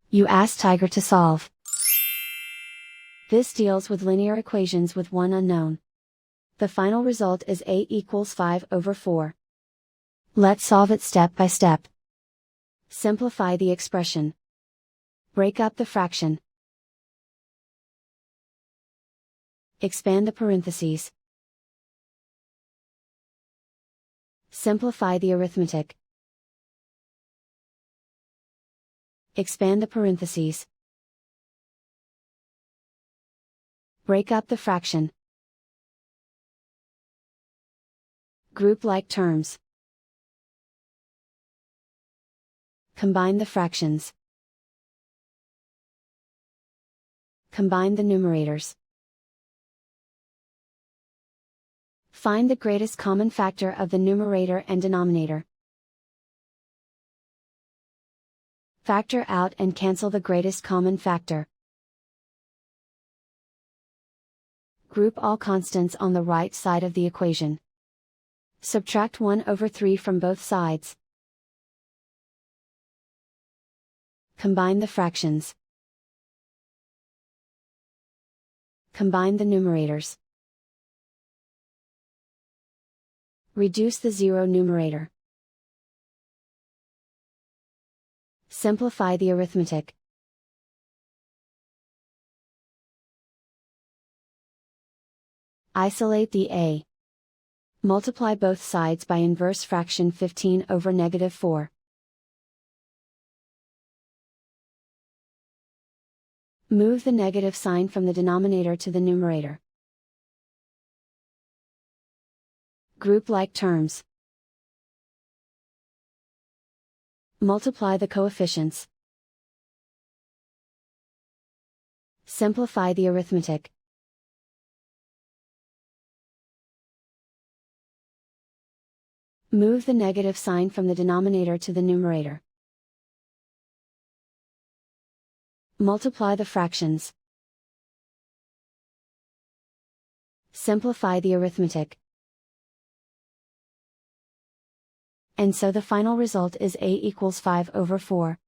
You ask Tiger to solve. This deals with linear equations with one unknown. The final result is a equals 5/4. Let's solve it step by step. Simplify the expression. Break up the fraction. Expand the parentheses. Simplify the arithmetic. Expand the parentheses. Break up the fraction. Group like terms. Combine the fractions. Combine the numerators. Find the greatest common factor of the numerator and denominator. Factor out and cancel the greatest common factor. Group all constants on the right side of the equation. Subtract 1/3 from both sides. Combine the fractions. Combine the numerators. Reduce the zero numerator. Simplify the arithmetic. Isolate the a. Multiply both sides by inverse fraction 15/4. Move the negative sign from the denominator to the numerator. Group like terms. Multiply the coefficients. Simplify the arithmetic. Move the negative sign from the denominator to the numerator. Multiply the fractions. Simplify the arithmetic. And so the final result is a equals 5/4.